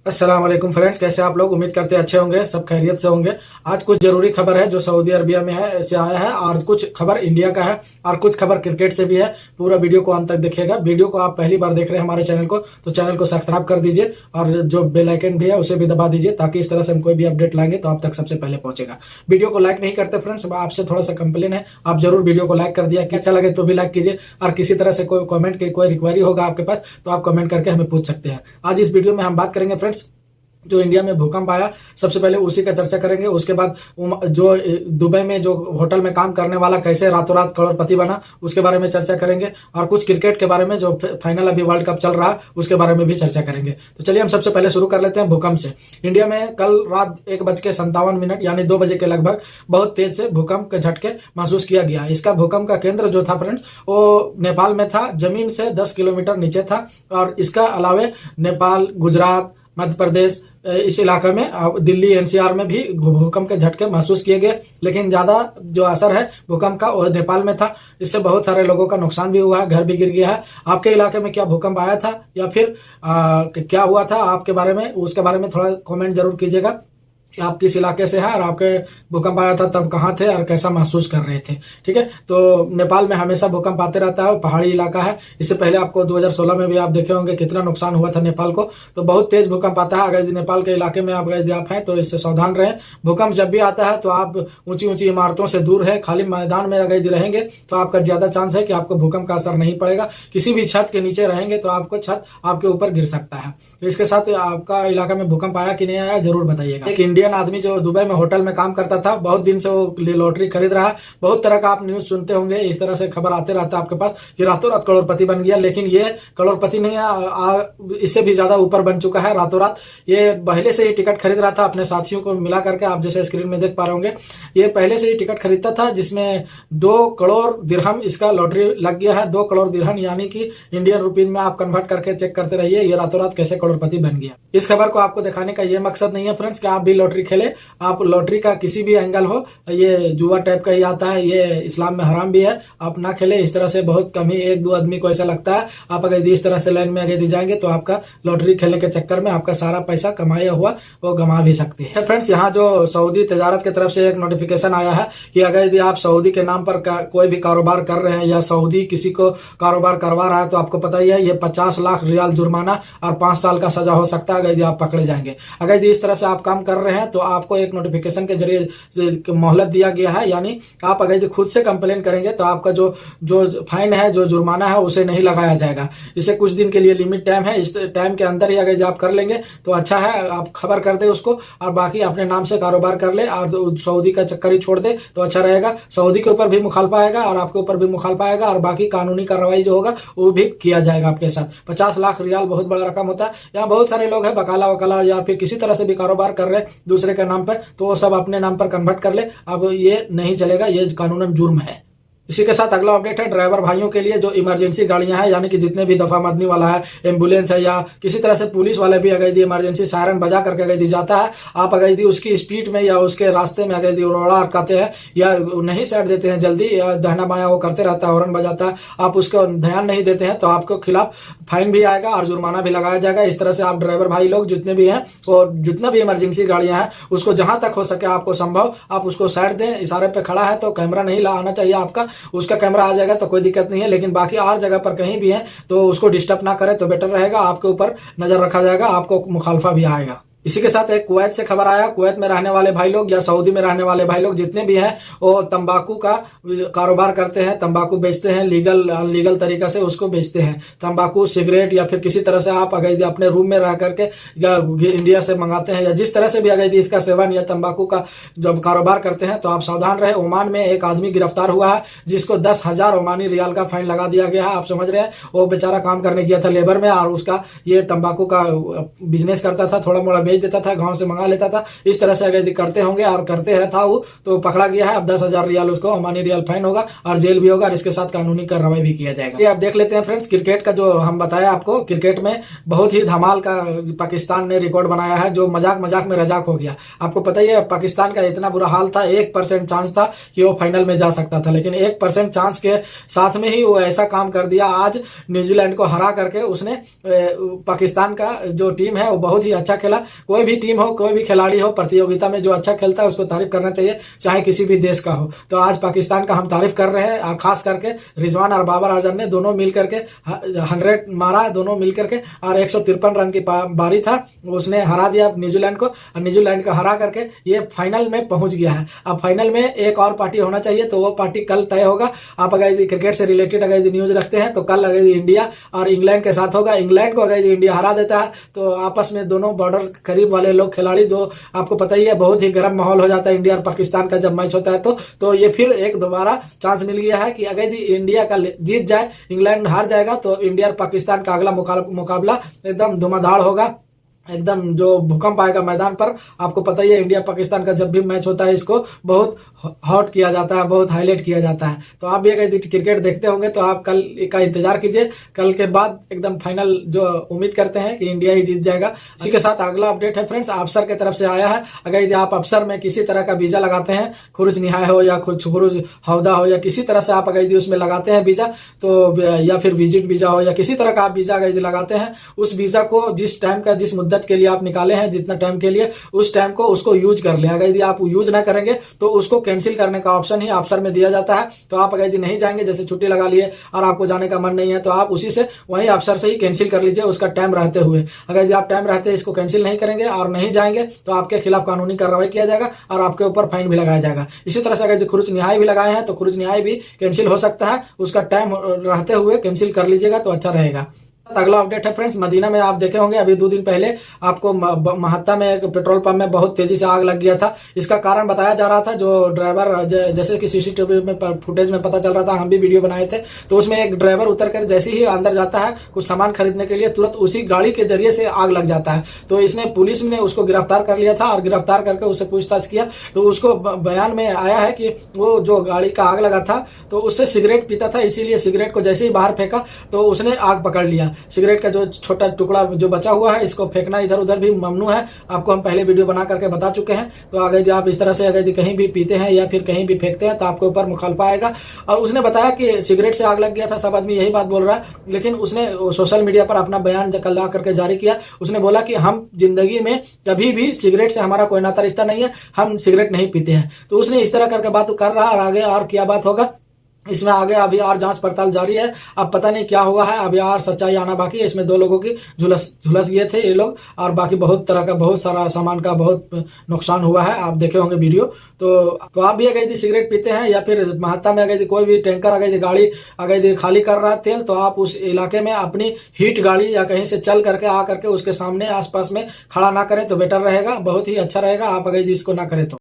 अस्सलाम वालेकुम फ्रेंड्स, कैसे आप लोग? उम्मीद करते हैं अच्छे होंगे, सब खैरियत से होंगे। आज कुछ जरूरी खबर है जो सऊदी अरबिया में है से आया है, और कुछ खबर इंडिया का है और कुछ खबर क्रिकेट से भी है। पूरा वीडियो को अंत तक देखिएगा। वीडियो को आप पहली बार देख रहे हैं हमारे चैनल को, तो चैनल को सब्सक्राइब कर दीजिए और जो बेल आइकन भी है उसे भी दबा दीजिए, ताकि इस तरह से हम कोई भी अपडेट लाएंगे तो आप तक सबसे पहले पहुंचेगा। वीडियो को लाइक नहीं करते फ्रेंड्स, आपसे थोड़ा सा कंप्लेन है, आप जरूर वीडियो को लाइक कर दिया कि अच्छा लगे तो भी लाइक कीजिए, और किसी तरह से कोई कमेंट की कोई रिक्वायरी होगा आपके पास तो आप कमेंट करके हमें पूछ सकते हैं। आज इस वीडियो में हम बात करेंगे फ्रेंड्स, जो इंडिया में भूकंप आया, सबसे पहले उसी का चर्चा करेंगे। उसके बाद जो दुबई में जो होटल में काम करने वाला कैसे रातों रात करोड़पति बना, उसके बारे में चर्चा करेंगे, और कुछ क्रिकेट के बारे में जो फाइनल अभी वर्ल्ड कप चल रहा है उसके बारे में भी चर्चा करेंगे। तो चलिए हम सबसे पहले शुरू कर लेते हैं भूकंप से। इंडिया में कल रात 1:57 यानी 2 बजे के लगभग बहुत तेज से भूकंप के झटके महसूस किया गया। इसका भूकंप का केंद्र जो था फ्रेंड्स, वो नेपाल में था, जमीन से 10 किलोमीटर नीचे था। और इसका अलावे नेपाल, गुजरात, मध्य प्रदेश, इस इलाके में, दिल्ली एनसीआर में भी भूकंप के झटके महसूस किए गए, लेकिन ज्यादा जो असर है भूकंप का वो नेपाल में था। इससे बहुत सारे लोगों का नुकसान भी हुआ है, घर भी गिर गया है। आपके इलाके में क्या भूकंप आया था या फिर क्या हुआ था आपके बारे में, उसके बारे में थोड़ा कमेंट जरूर कीजिएगा। आप किस इलाके से हैं और आपके भूकंप आया था तब कहाँ थे और कैसा महसूस कर रहे थे। ठीक है, तो नेपाल में हमेशा भूकंप आते रहता है, पहाड़ी इलाका है। इससे पहले आपको 2016 में भी आप देखे होंगे कितना नुकसान हुआ था नेपाल को। तो बहुत तेज भूकंप आता है। अगर नेपाल के इलाके में आप हैं तो इससे सावधान रहें। भूकंप जब भी आता है तो आप ऊंची ऊंची इमारतों से दूर है, खाली मैदान में अगर रहेंगे तो आपका ज्यादा चांस है कि आपको भूकंप का असर नहीं पड़ेगा। किसी भी छत के नीचे रहेंगे तो आपको छत आपके ऊपर गिर सकता है। तो इसके साथ आपका इलाका में भूकंप आया कि नहीं आया जरूर बताइएगा। एक इंडियन आदमी जो दुबई में होटल में काम करता था, बहुत दिन से वो लॉटरी खरीद रहा है। बहुत तरह का आप न्यूज सुनते होंगे, इस तरह से खबर आते रहता है आपके पास कि रातों रात करोड़पति बन गया, लेकिन ये करोड़पति नहीं है, इससे भी ज्यादा ऊपर बन चुका है रातों रात। ये पहले से ही टिकट खरीद रहा था अपने साथियों को मिला करके, आप जैसे स्क्रीन में देख पा रहे होंगे। ये पहले से ही टिकट खरीदता था जिसमें 2 करोड़ दिरहम इसका लॉटरी लग गया है। 2 करोड़ दिरहम यानी कि इंडियन रुपीज में आप कन्वर्ट करके चेक करते रहिए, ये रातों रात कैसे करोड़पति बन गया। इस खबर को आपको दिखाने का ये मकसद नहीं है फ्रेंड्स कि आप भी लॉटरी खेले। आप लॉटरी का किसी भी एंगल हो, ये जुआ टाइप का ही आता है, ये इस्लाम में हराम भी है, आप ना खेले। इस तरह से बहुत कम ही 1-2 आदमी को ऐसा लगता है। आप अगर इस तरह से लाइन में आगे दी जाएंगे तो आपका लॉटरी खेलने के चक्कर में आपका सारा पैसा कमाया हुआ वो गंवा भी सकती है। फ्रेंड्स, यहाँ जो सऊदी तजारत की तरफ से एक नोटिफिकेशन आया है कि अगर यदि आप सऊदी के नाम पर कोई भी कारोबार कर रहे हैं या सऊदी किसी को कारोबार करवा रहा है तो आपको पता ही है ये 50 लाख रियाल जुर्माना और 5 साल का सजा हो सकता है अगर यदि आप पकड़े जाएंगे। अगर यदि इस तरह से आप काम कर रहे हैं तो आपको एक नोटिफिकेशन के जरिए मोहलत दिया गया है, यानी आप अगर खुद से कंप्लेन करेंगे तो आपका जो फाइन है, जो जुर्माना है, उसे नहीं लगाया जाएगा। इसे कुछ दिन के लिए लिमिट टाइम है, इस टाइम के अंदर ही अगर आप कर लेंगे तो अच्छा है। आप खबर कर दे उसको और बाकी अपने नाम से कारोबार कर ले और सऊदी का चक्कर ही छोड़ दे तो अच्छा रहेगा। सऊदी के ऊपर भी मुखालफा आएगा और आपके ऊपर भी मुखालफा आएगा, और बाकी कानूनी कार्रवाई जो होगा वो भी किया जाएगा आपके साथ। 50 लाख रियाल बहुत बड़ा रकम होता है। यहाँ बहुत सारे लोग हैं बकाला वकाला या फिर किसी तरह से भी कारोबार कर रहे दूसरे के नाम पर, तो वो सब अपने नाम पर कन्वर्ट कर ले। अब ये नहीं चलेगा, ये कानूनन जुर्म है। इसी के साथ अगला अपडेट है ड्राइवर भाइयों के लिए जो इमरजेंसी गाड़ियां हैं, यानी कि जितने भी दफा मदनी वाला है, एम्बुलेंस है या किसी तरह से पुलिस वाले भी अगर यदि इमरजेंसी सायरन बजा करके अगर यदि जाता है, आप अगर यदि उसकी स्पीड में या उसके रास्ते में अगर यदि रोड़ा अटकाते हैं या नहीं साइड देते हैं जल्दी, या दहना बाया वो करते रहता है, हॉर्न बजाता है, आप उसको ध्यान नहीं देते हैं तो आपको खिलाफ फाइन भी आएगा और जुर्माना भी लगाया जाएगा। इस तरह से आप ड्राइवर भाई लोग जितने भी हैं और जितना भी इमरजेंसी गाड़ियां हैं उसको जहां तक हो सके आपको संभव आप उसको साइड दें। इशारे पे खड़ा है तो कैमरा नहीं आना चाहिए आपका, उसका कैमरा आ जाएगा तो कोई दिक्कत नहीं है, लेकिन बाकी और जगह पर कहीं भी है तो उसको डिस्टर्ब ना करे तो बेटर रहेगा। आपके ऊपर नजर रखा जाएगा, आपको मुखालफा भी आएगा। इसी के साथ एक कुवैत से खबर आया। कुवैत में रहने वाले भाई लोग या सऊदी में रहने वाले भाई लोग जितने भी हैं वो तंबाकू का कारोबार करते हैं, तंबाकू बेचते हैं, लीगल अनलीगल तरीका से उसको बेचते हैं। तंबाकू, सिगरेट या फिर किसी तरह से आप अगर अपने रूम में रह करके या इंडिया से मंगाते हैं या जिस तरह से भी अगर इसका सेवन या तंबाकू का जब कारोबार करते हैं तो आप सावधान रहे। ओमान में एक आदमी गिरफ्तार हुआ है जिसको 10,000 ओमानी रियाल का फाइन लगा दिया गया है। आप समझ रहे हैं, वो बेचारा काम करने गया था लेबर में और उसका ये तंबाकू का बिजनेस करता था, थोड़ा मोड़ा बेच भेज देता था, गाँव से मंगा लेता था, इस तरह से अगर करते होंगे और करते है था वो, तो पकड़ा गया है। अब 10,000 रियाल उसको ओमानी रियाल फाइन होगा और जेल भी होगा और इसके साथ कानूनी कार्रवाई भी किया जाएगा। ये आप देख लेते हैं फ्रेंड्स, क्रिकेट का जो हम बताया आपको, क्रिकेट में बहुत ही धमाल का पाकिस्तान ने रिकॉर्ड बनाया है, जो मजाक मजाक में रजाक हो गया। आपको पता ही है पाकिस्तान का इतना बुरा हाल था, 1% चांस था कि वो फाइनल में जा सकता था, लेकिन 1% चांस के साथ में ही वो ऐसा काम कर दिया। आज न्यूजीलैंड को हरा करके उसने पाकिस्तान का जो टीम है वो बहुत ही अच्छा खेला। कोई भी टीम हो, कोई भी खिलाड़ी हो, प्रतियोगिता में जो अच्छा खेलता है उसको तारीफ करना चाहिए, चाहे किसी भी देश का हो। तो आज पाकिस्तान का हम तारीफ कर रहे हैं, खास करके रिजवान और बाबर आजम ने दोनों मिल करके 100 मारा, दोनों मिल करके, और 153 रन की बारी था, उसने हरा दिया न्यूजीलैंड को, और न्यूजीलैंड को हरा करके ये फाइनल में पहुंच गया है। अब फाइनल में एक और पार्टी होना चाहिए, तो वो पार्टी कल तय होगा। आप अगर क्रिकेट से रिलेटेड अगर न्यूज रखते हैं तो कल अगर इंडिया और इंग्लैंड के साथ होगा। इंग्लैंड को अगर इंडिया हरा देता है तो आपस में दोनों बॉर्डर करीब वाले लोग खिलाड़ी, जो आपको पता ही है बहुत ही गर्म माहौल हो जाता है इंडिया और पाकिस्तान का जब मैच होता है, तो ये फिर एक दोबारा चांस मिल गया है कि अगर इंडिया का जीत जाए, इंग्लैंड हार जाएगा, तो इंडिया और पाकिस्तान का अगला मुकाबला एकदम धुआंधार होगा, एकदम जो भूकंप आएगा मैदान पर। आपको पता ही है इंडिया पाकिस्तान का जब भी मैच होता है इसको बहुत हॉट किया जाता है, बहुत हाईलाइट किया जाता है। तो आप भी अगर क्रिकेट देखते होंगे तो आप कल का इंतजार कीजिए, कल के बाद एकदम फाइनल जो उम्मीद करते हैं कि इंडिया ही जीत जाएगा। इसी के साथ अगला अपडेट है फ्रेंड्स, अफसर की तरफ से आया है। अगर आप अफसर में किसी तरह का वीजा लगाते हैं, खुरुज निहाय हो या खुरुज हौदा हो या किसी तरह से आप अगर उसमें लगाते हैं वीजा, तो या फिर विजिट वीजा हो या किसी तरह का आप वीजा अगर लगाते हैं, उस वीजा को जिस टाइम का जिस मुद्दत के लिए आप निकाले हैं, जितना टाइम के लिए, उस टाइम को उसको यूज कर ले। अगर यदि आप यूज ना करेंगे तो उसको कैंसिल करने का ऑप्शन ही अफसर में दिया जाता है। तो आप अगर यदि नहीं जाएंगे, जैसे छुट्टी लगा लिए और आपको जाने का मन नहीं है, तो आप उसी से वहीं अफसर से ही कैंसिल कर लीजिए उसका टाइम रहते हुए। अगर यदि आप टाइम रहते इसको कैंसिल नहीं करेंगे और नहीं जाएंगे तो आपके खिलाफ कानूनी कार्रवाई किया जाएगा और आपके ऊपर फाइन भी लगाया जाएगा। इसी तरह से अगर खुरुज निहाय भी लगाए हैं तो खुरुज निहाय भी कैंसिल हो सकता है, उसका टाइम रहते हुए कैंसिल कर लीजिएगा तो अच्छा रहेगा। अगला अपडेट है फ्रेंड्स, मदीना में आप देखे होंगे अभी 2 दिन पहले आपको महत्ता में एक पेट्रोल पंप में बहुत तेजी से आग लग गया था। इसका कारण बताया जा रहा था, जो ड्राइवर जैसे कि सीसीटीवी में फुटेज में पता चल रहा था, हम भी वीडियो बनाए थे, तो उसमें एक ड्राइवर उतर कर जैसे ही अंदर जाता है कुछ सामान खरीदने के लिए, तुरंत उसी गाड़ी के जरिए से आग लग जाता है। तो इसने पुलिस ने उसको गिरफ्तार कर लिया था और गिरफ्तार करके उससे पूछताछ किया तो उसको बयान में आया है कि वो जो गाड़ी का आग लगा था तो उससे सिगरेट पीता था, इसीलिए सिगरेट को जैसे ही बाहर फेंका तो उसने आग पकड़ लिया। सिगरेट का जो छोटा टुकड़ा जो बचा हुआ है इसको फेंकना इधर उधर भी ममनू है, आपको हम पहले वीडियो बना करके बता चुके हैं। तो अगर आप इस तरह से अगर कहीं भी पीते हैं या फिर कहीं भी फेंकते हैं तो आपके ऊपर मुखालफा आएगा। और उसने बताया कि सिगरेट से आग लग गया था, सब आदमी यही बात बोल रहा है, लेकिन उसने सोशल मीडिया पर अपना बयान कल ला करके जारी किया। उसने बोला कि हम जिंदगी में कभी भी सिगरेट से हमारा कोई नाता रिश्ता नहीं है, हम सिगरेट नहीं पीते हैं। तो उसने इस तरह करके बात कर रहा और आगे और क्या बात होगा इसमें आगे अभी और जांच पड़ताल जारी है। अब पता नहीं क्या हुआ है, अभी और सच्चाई आना बाकी है। इसमें 2 लोगों की झुलस गए थे ये लोग और बाकी बहुत तरह का बहुत सारा सामान का बहुत नुकसान हुआ है, आप देखे होंगे वीडियो। तो आप भी अगर सिगरेट पीते हैं या फिर महत्ता में अगर कोई भी टैंकर अगर गाड़ी अगर खाली कर रहा है तेल, तो आप उस इलाके में अपनी हीट गाड़ी या कहीं से चल करके आ करके उसके सामने आसपास में खड़ा ना करें तो बेटर रहेगा, बहुत ही अच्छा रहेगा आप अगर इसको ना करें तो।